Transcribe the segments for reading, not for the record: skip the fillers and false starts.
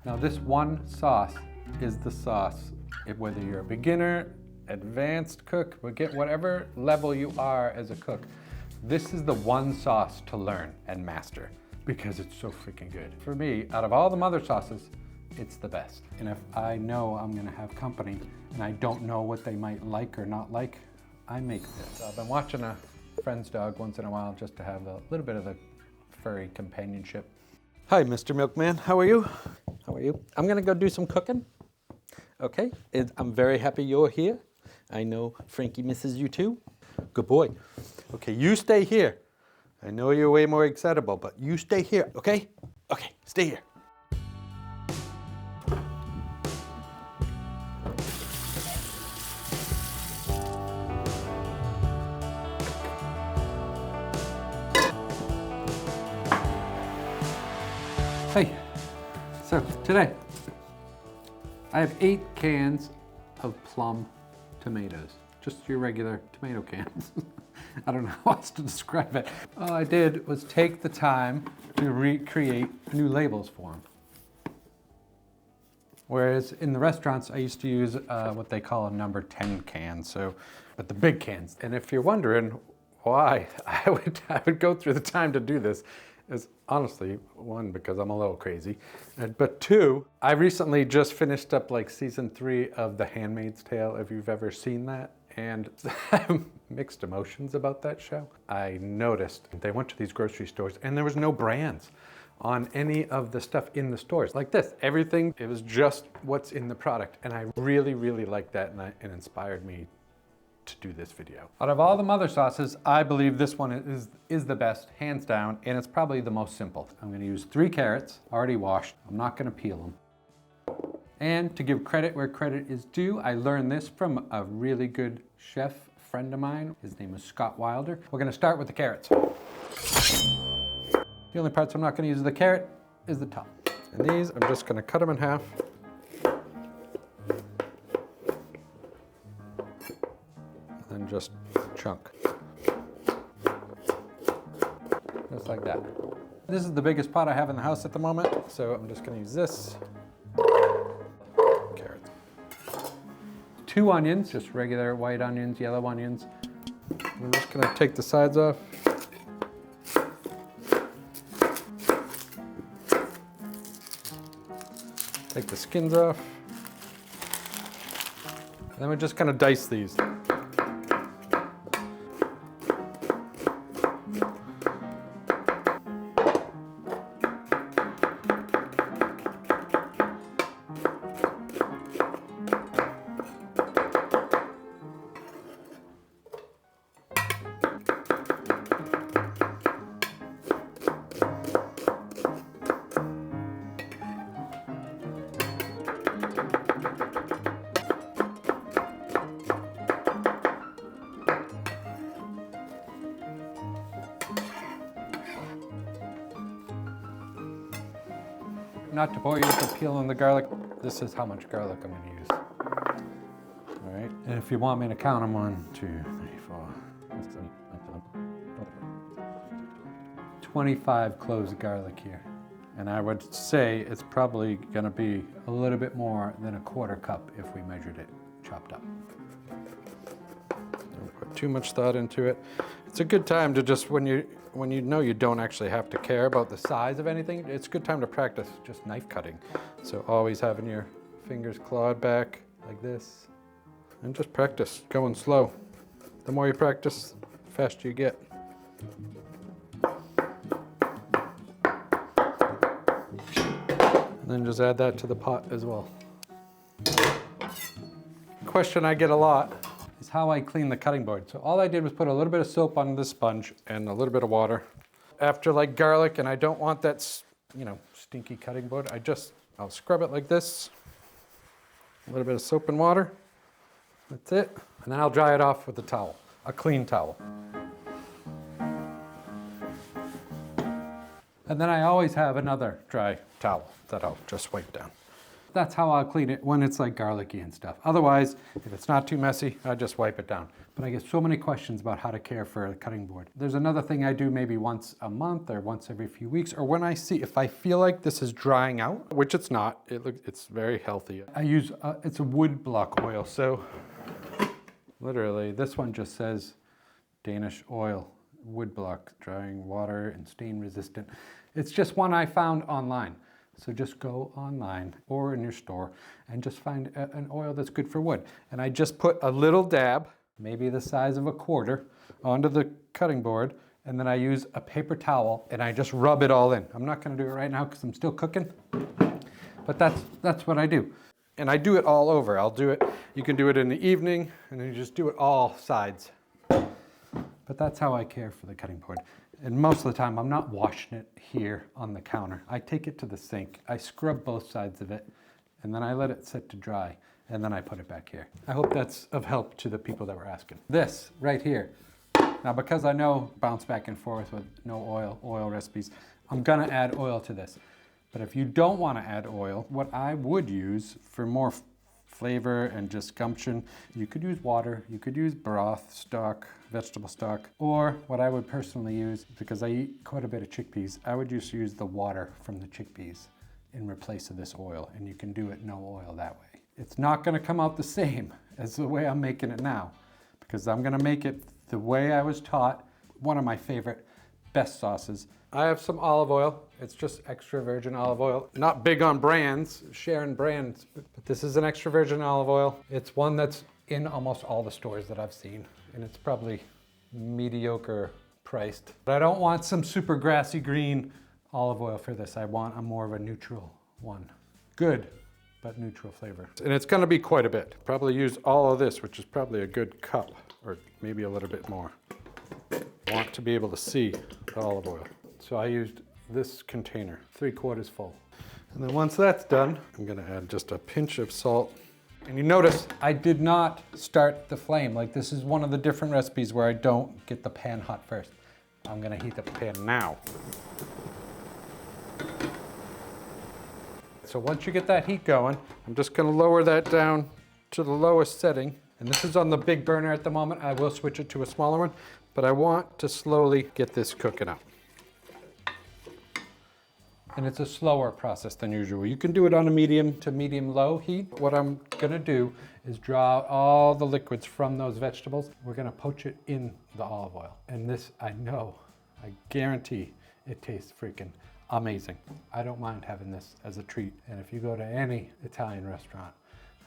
Now this one sauce is the sauce. Whether you're a beginner, advanced cook, whatever level you are as a cook, this is the one sauce to learn and master because it's so freaking good. For me, out of all the mother sauces, it's the best. And if I know I'm gonna have company and I don't know what they might like or not like, I make this. I've been watching a friend's dog once in a while just to have a little bit of a furry companionship. Hi, Mr. Milkman, how are you? How are you? I'm gonna go do some cooking. Okay, I'm very happy you're here. I know Frankie misses you too. Good boy. Okay, you stay here. I know you're way more excitable, but you stay here, okay? Okay, stay here. Hey, so today I have 8 cans of plum tomatoes, just your regular tomato cans. I don't know how else to describe it. All I did was take the time to recreate new labels for them. Whereas in the restaurants, I used to use what they call a number 10 can, but the big cans. And if you're wondering why I would go through the time to do this, is honestly, 1, because I'm a little crazy, but 2, I recently just finished up like season 3 of The Handmaid's Tale, if you've ever seen that, and I have mixed emotions about that show. I noticed they went to these grocery stores and there was no brands on any of the stuff in the stores. Like this, everything, it was just what's in the product, and I really, really liked that, and it inspired me to do this video. Out of all the mother sauces, I believe this one is the best, hands down, and it's probably the most simple. I'm gonna use 3 carrots, already washed. I'm not gonna peel them. And to give credit where credit is due, I learned this from a really good chef friend of mine. His name is Scott Wilder. We're gonna start with the carrots. The only parts I'm not gonna use of the carrot is the top. And these, I'm just gonna cut them in half. And just chunk. Just like that. This is the biggest pot I have in the house at the moment, so I'm just gonna use this. Carrots. 2 onions, just regular white onions, yellow onions. I'm just gonna take the sides off. Take the skins off. And then we're just gonna dice these. Not to bore you with the peel and the garlic, this is how much garlic I'm gonna use. All right, and if you want me to count them, 1, 2, 3, 4, 25 cloves of garlic here. And I would say it's probably gonna be a little bit more than a 1/4 cup if we measured it chopped up. Don't put too much thought into it. It's a good time to just, when you know you don't actually have to care about the size of anything, it's a good time to practice just knife cutting. So always having your fingers clawed back like this, and just practice going slow. The more you practice, the faster you get. And then just add that to the pot as well. Question I get a lot is how I clean the cutting board. So all I did was put a little bit of soap on this sponge and a little bit of water. After like garlic, and I don't want that, stinky cutting board, I'll scrub it like this. A little bit of soap and water. That's it. And then I'll dry it off with a towel, a clean towel. And then I always have another dry towel that I'll just wipe down. that's how I'll clean it when it's like garlicky and stuff. Otherwise, if it's not too messy, I just wipe it down. But I get so many questions about how to care for a cutting board. There's another thing I do maybe once a month or once every few weeks, or when I see, if I feel like this is drying out, which it's not, it's very healthy. I use, it's a wood block oil. So literally this one just says Danish oil, wood block, drying water and stain resistant. It's just one I found online. So just go online or in your store and just find an oil that's good for wood. And I just put a little dab, maybe the size of a quarter, onto the cutting board, and then I use a paper towel and I just rub it all in. I'm not gonna do it right now because I'm still cooking, but that's what I do. And I do it all over. I'll do it, you can do it in the evening, and then you just do it all sides. But that's how I care for the cutting board. And most of the time, I'm not washing it here on the counter. I take it to the sink, I scrub both sides of it, and then I let it sit to dry, and then I put it back here. I hope that's of help to the people that were asking. This right here. Now, because I know bounce back and forth with no oil recipes, I'm gonna add oil to this. But if you don't wanna add oil, what I would use for more flavor and just gumption, you could use water, you could use broth, stock, vegetable stock, or what I would personally use, because I eat quite a bit of chickpeas, I would just use the water from the chickpeas in replace of this oil, and you can do it no oil that way. It's not gonna come out the same as the way I'm making it now, because I'm gonna make it the way I was taught, one of my favorite, best sauces. I have some olive oil. It's just extra virgin olive oil. Not big on brands, sharing brands, but this is an extra virgin olive oil. It's one that's in almost all the stores that I've seen, and it's probably mediocre priced. But I don't want some super grassy green olive oil for this. I want a more of a neutral one. Good, but neutral flavor. And it's gonna be quite a bit. Probably use all of this, which is probably a good cup, or maybe a little bit more. I want to be able to see the olive oil. So I used this container, 3/4 full. And then once that's done, I'm gonna add just a pinch of salt. And you notice I did not start the flame. Like, this is one of the different recipes where I don't get the pan hot first. I'm gonna heat up the pan now. So once you get that heat going, I'm just gonna lower that down to the lowest setting. And this is on the big burner at the moment. I will switch it to a smaller one, but I want to slowly get this cooking up. And it's a slower process than usual. You can do it on a medium to medium-low heat. What I'm gonna do is draw out all the liquids from those vegetables. We're gonna poach it in the olive oil. And this, I know, I guarantee it tastes freaking amazing. I don't mind having this as a treat. And if you go to any Italian restaurant,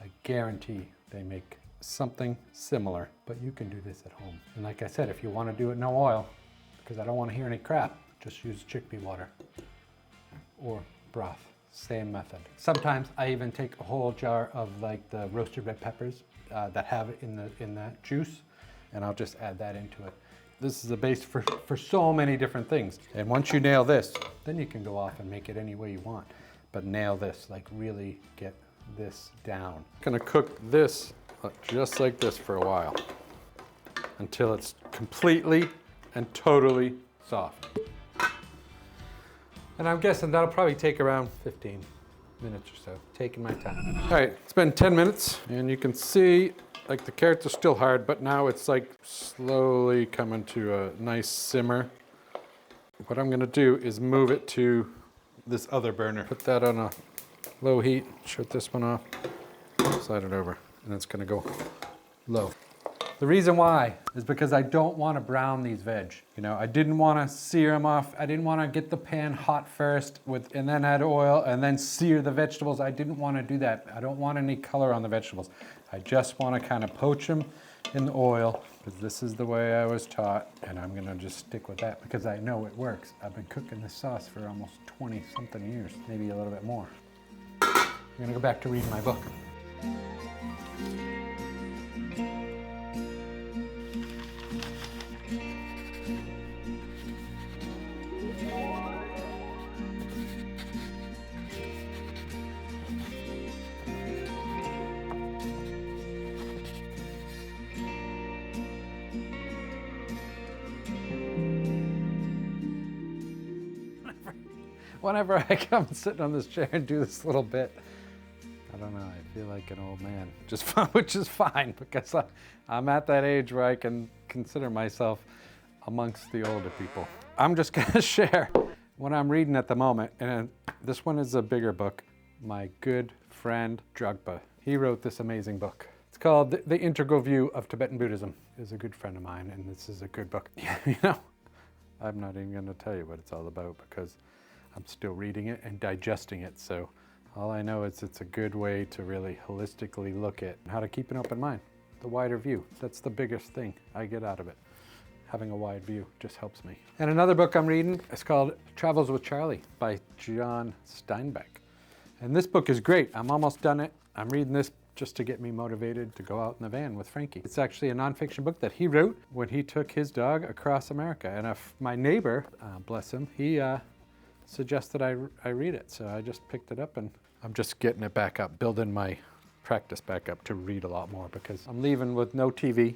I guarantee they make something similar, but you can do this at home. And like I said, if you wanna do it no oil, because I don't wanna hear any crap, just use chickpea water. Or broth, same method. Sometimes I even take a whole jar of like the roasted red peppers that have it in that juice, and I'll just add that into it. This is a base for so many different things. And once you nail this, then you can go off and make it any way you want. But nail this, like really get this down. Gonna cook this just like this for a while until it's completely and totally soft. And I'm guessing that'll probably take around 15 minutes or so, taking my time. All right, it's been 10 minutes, and you can see like the carrots are still hard, but now it's like slowly coming to a nice simmer. What I'm gonna do is move it to this other burner. Put that on a low heat, shut this one off, slide it over, and it's gonna go low. The reason why is because I don't want to brown these veg. You know, I didn't want to sear them off. I didn't want to get the pan hot first and then add oil and then sear the vegetables. I didn't want to do that. I don't want any color on the vegetables. I just want to kind of poach them in the oil, because this is the way I was taught, and I'm gonna just stick with that because I know it works. I've been cooking this sauce for almost 20 something years, maybe a little bit more. I'm gonna go back to reading my book. Whenever I come sitting on this chair and do this little bit, I don't know, I feel like an old man, which is fine because I'm at that age where I can consider myself amongst the older people. I'm just gonna share what I'm reading at the moment, and this one is a bigger book. My good friend Drugpa, he wrote this amazing book. It's called The Integral View of Tibetan Buddhism. He's a good friend of mine, and this is a good book. You know, I'm not even gonna tell you what it's all about because I'm still reading it and digesting it, so all I know is it's a good way to really holistically look at how to keep an open mind, the wider view. That's the biggest thing I get out of it. Having a wide view just helps me. And another book I'm reading is called Travels with Charlie by John Steinbeck. And this book is great. I'm almost done it. I'm reading this just to get me motivated to go out in the van with Frankie. It's actually a nonfiction book that he wrote when he took his dog across America. And if my neighbor, bless him, he suggested I read it. So I just picked it up and I'm just getting it back up, building my practice back up to read a lot more because I'm leaving with no TV.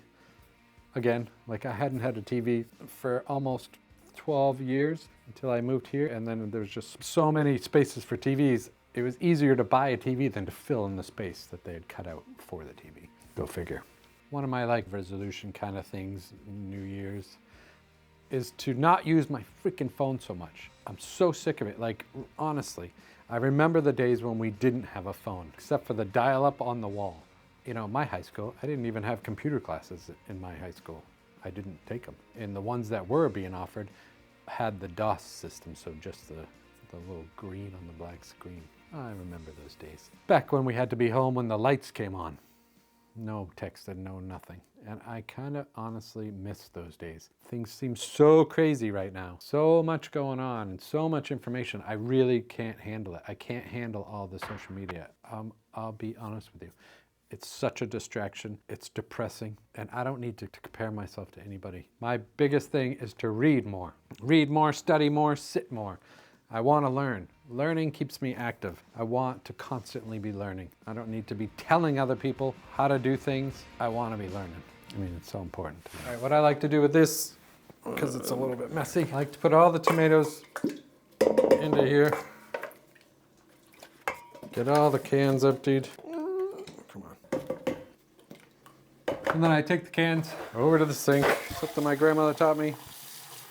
Again, like I hadn't had a TV for almost 12 years until I moved here, and then there's just so many spaces for TVs. It was easier to buy a TV than to fill in the space that they had cut out for the TV. Go figure. One of my resolution kind of things, New Year's, is to not use my freaking phone so much. I'm so sick of it. Like, honestly, I remember the days when we didn't have a phone, except for the dial-up on the wall. You know, my high school, I didn't even have computer classes in my high school. I didn't take them. And the ones that were being offered had the DOS system, so just the little green on the black screen. I remember those days. Back when we had to be home when the lights came on. No texting, no nothing. And I kind of honestly miss those days. Things seem so crazy right now. So much going on and so much information. I really can't handle it. I can't handle all the social media. I'll be honest with you. It's such a distraction, it's depressing, and I don't need to compare myself to anybody. My biggest thing is to read more. Read more, study more, sit more. I want to learn. Learning keeps me active. I want to constantly be learning. I don't need to be telling other people how to do things. I want to be learning. I mean, it's so important to me. All right, what I like to do with this, because it's a little bit messy, I like to put all the tomatoes into here. Get all the cans emptied. And then I take the cans over to the sink, something my grandmother taught me.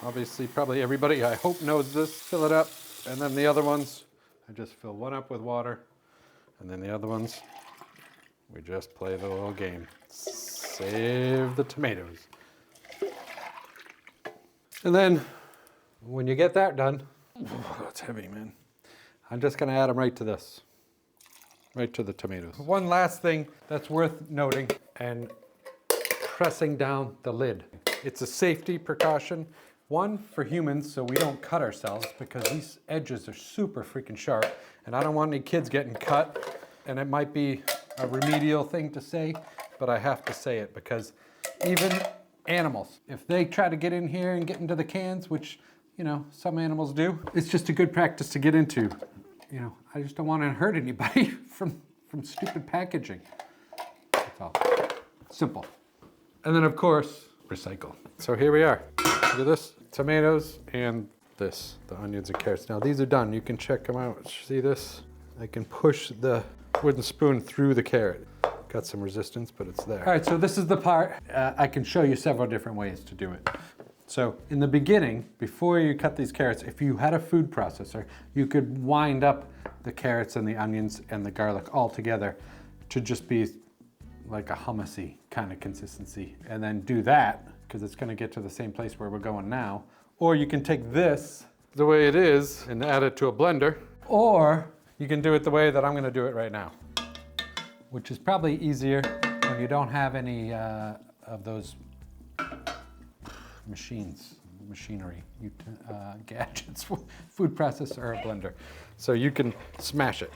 Obviously, probably everybody I hope knows this. Fill it up, and then the other ones, I just fill one up with water, and then the other ones, we just play the little game. Save the tomatoes. And then, when you get that done, that's heavy, man. I'm just gonna add them right to this, right to the tomatoes. One last thing that's worth noting, and pressing down the lid. It's a safety precaution. One, for humans, so we don't cut ourselves because these edges are super freaking sharp and I don't want any kids getting cut. And it might be a remedial thing to say, but I have to say it because even animals, if they try to get in here and get into the cans, which, you know, some animals do, it's just a good practice to get into. You know, I just don't want to hurt anybody from stupid packaging. That's all. Simple. And then, of course, recycle. So here we are. Look at this, tomatoes and this, the onions and carrots. Now these are done. You can check them out. See this? I can push the wooden spoon through the carrot. Got some resistance, but it's there. All right, so this is the part. I can show you several different ways to do it. So in the beginning, before you cut these carrots, if you had a food processor, you could wind up the carrots and the onions and the garlic all together to just be like a hummusy kind of consistency, and then do that because it's going to get to the same place where we're going now. Or you can take this the way it is and add it to a blender, or you can do it the way that I'm going to do it right now, which is probably easier when you don't have any of those machinery, gadgets, food processor or a blender. So you can smash it.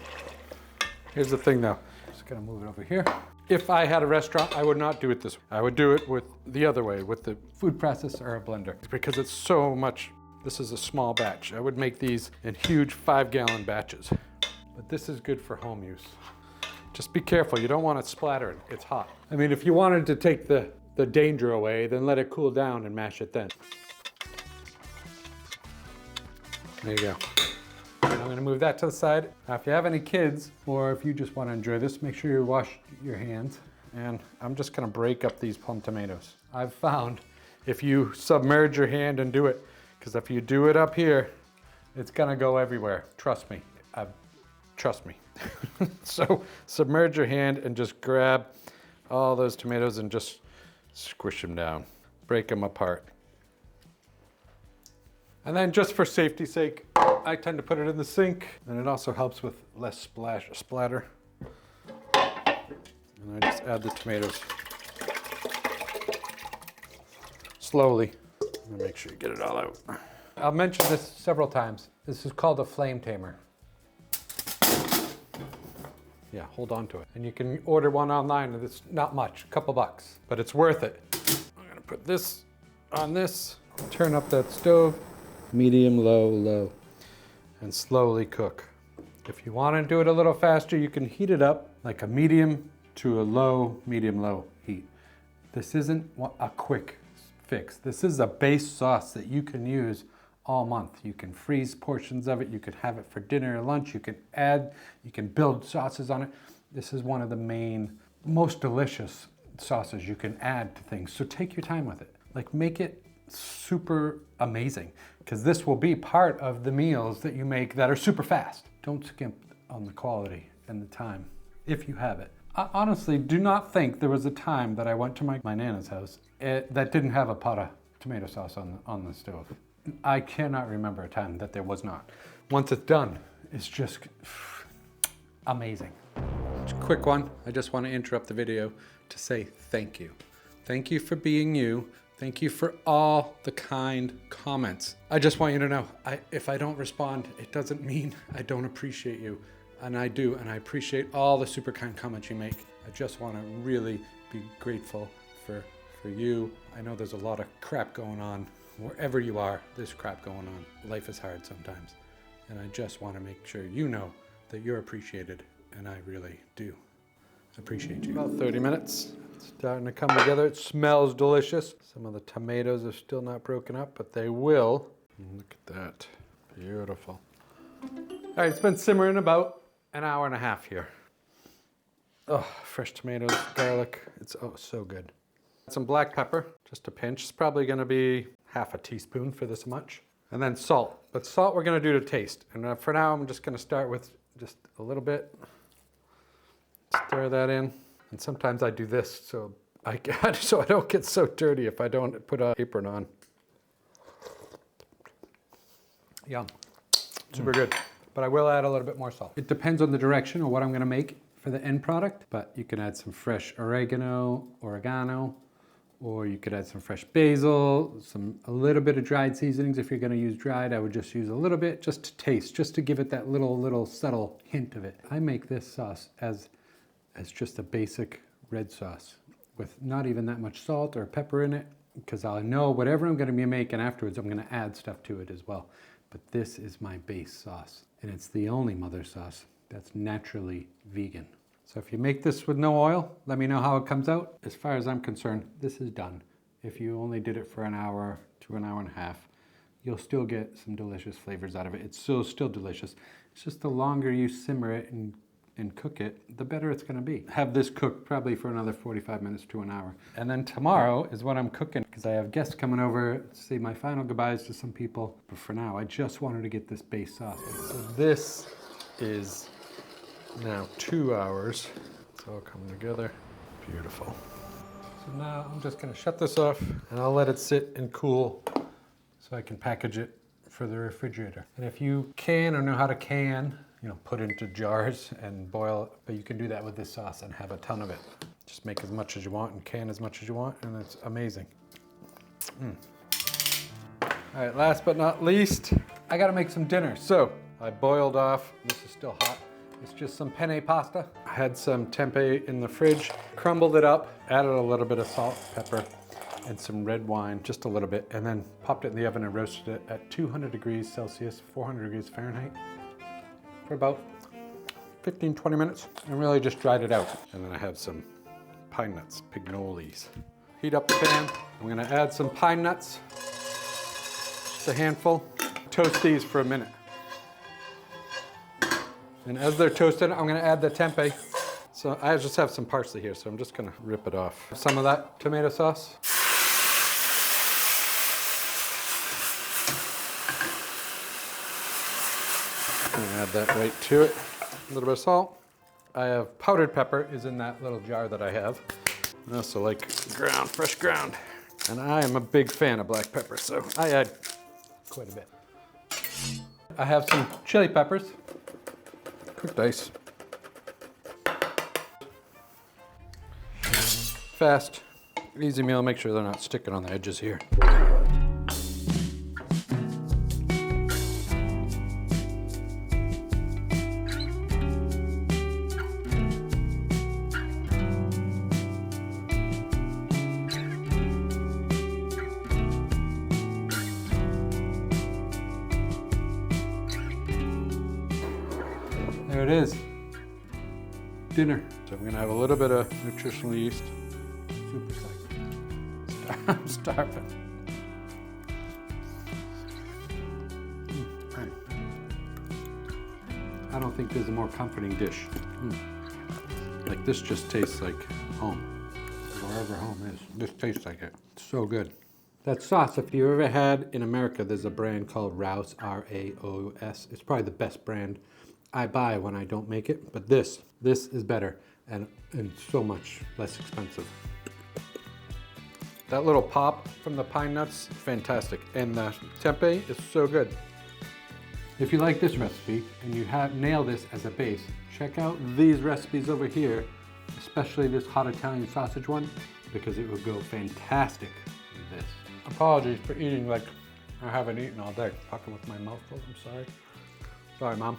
Here's the thing though, just gonna move it over here. If I had a restaurant, I would not do it this way. I would do it with the other way, with the food processor or a blender, because it's so much. This is a small batch. I would make these in huge 5-gallon batches. But this is good for home use. Just be careful, you don't want it splattering. It's hot. I mean, if you wanted to take the danger away, then let it cool down and mash it then. There you go. I'm gonna move that to the side. Now, if you have any kids, or if you just wanna enjoy this, make sure you wash your hands. And I'm just gonna break up these plum tomatoes. I've found if you submerge your hand and do it, because if you do it up here, it's gonna go everywhere. Trust me, trust me. So submerge your hand and just grab all those tomatoes and just squish them down, break them apart. And then just for safety's sake, I tend to put it in the sink, and it also helps with less splatter. And I just add the tomatoes slowly. And make sure you get it all out. I'll mention this several times. This is called a flame tamer. Yeah, hold on to it. And you can order one online, and it's not much, a couple bucks, but it's worth it. I'm gonna put this on this, turn up that stove, medium, low, low, and slowly cook. If you wanna do it a little faster, you can heat it up like a medium to a low, medium, low heat. This isn't a quick fix. This is a base sauce that you can use all month. You can freeze portions of it. You could have it for dinner or lunch. You can add, you can build sauces on it. This is one of the most delicious sauces you can add to things. So take your time with it. Like, make it super amazing, because this will be part of the meals that you make that are super fast. Don't skimp on the quality and the time if you have it. I honestly do not think there was a time that I went to my Nana's house that didn't have a pot of tomato sauce on the stove. I cannot remember a time that there was not. Once it's done, it's just amazing. It's a quick one. I just want to interrupt the video to say thank you. Thank you for being you. Thank you for all the kind comments. I just want you to know, if I don't respond, it doesn't mean I don't appreciate you. And I do, and I appreciate all the super kind comments you make. I just want to really be grateful for you. I know there's a lot of crap going on. Wherever you are, there's crap going on. Life is hard sometimes. And I just want to make sure you know that you're appreciated, and I really do appreciate you. About 30 minutes. It's starting to come together. It smells delicious. Some of the tomatoes are still not broken up, but they will. Look at that. Beautiful. All right, it's been simmering about an hour and a half here. Oh, fresh tomatoes, garlic. It's so good. Some black pepper, just a pinch. It's probably gonna be half a teaspoon for this much. And then salt. But salt we're gonna do to taste. And for now, I'm just gonna start with just a little bit. Stir that in. And sometimes I do this so I don't get so dirty if I don't put an apron on. Yum. Super good. But I will add a little bit more salt. It depends on the direction or what I'm gonna make for the end product, but you can add some fresh oregano, or you could add some fresh basil, a little bit of dried seasonings. If you're gonna use dried, I would just use a little bit just to taste, just to give it that little subtle hint of it. I make this sauce as just a basic red sauce with not even that much salt or pepper in it, because I know whatever I'm gonna be making afterwards, I'm gonna add stuff to it as well. But this is my base sauce, and it's the only mother sauce that's naturally vegan. So if you make this with no oil, let me know how it comes out. As far as I'm concerned, this is done. If you only did it for an hour to an hour and a half, you'll still get some delicious flavors out of it. It's still delicious. It's just the longer you simmer it and cook it, the better it's gonna be. Have this cooked probably for another 45 minutes to an hour. And then tomorrow is what I'm cooking, because I have guests coming over to say my final goodbyes to some people. But for now, I just wanted to get this base sauce. So this is now 2 hours. It's all coming together. Beautiful. So now I'm just gonna shut this off, and I'll let it sit and cool so I can package it for the refrigerator. And if you can or know how to can, put into jars and boil, but you can do that with this sauce and have a ton of it. Just make as much as you want and can as much as you want, and it's amazing. All right, last but not least, I gotta make some dinner. So I boiled off, this is still hot, it's just some penne pasta. I had some tempeh in the fridge, crumbled it up, added a little bit of salt, pepper, and some red wine, just a little bit, and then popped it in the oven and roasted it at 200 degrees Celsius, 400 degrees Fahrenheit, for about 15-20 minutes, and really just dried it out. And then I have some pine nuts, pignoles. Heat up the pan. I'm gonna add some pine nuts, just a handful. Toast these for a minute. And as they're toasted, I'm gonna add the tempeh. So I just have some parsley here, so I'm just gonna rip it off. Some of that tomato sauce. And add that right to it. A little bit of salt. I have powdered pepper is in that little jar that I have. I also like ground, fresh ground. And I am a big fan of black pepper, so I add quite a bit. I have some chili peppers, cooked ice. Fast, easy meal, make sure they're not sticking on the edges here. There it is, dinner. So I'm gonna have a little bit of nutritional yeast. Super excited. I'm starving. I don't think there's a more comforting dish. Like this just tastes like home. Wherever home is, this tastes like it. It's so good. That sauce, if you ever had in America, there's a brand called Raos, R-A-O-S. It's probably the best brand I buy when I don't make it, but this is better and so much less expensive. That little pop from the pine nuts, fantastic. And the tempeh is so good. If you like this recipe and you nail this as a base, check out these recipes over here, especially this hot Italian sausage one, because it would go fantastic with this. Apologies for eating like I haven't eaten all day. Talking with my mouth full, I'm sorry. Sorry, Mom.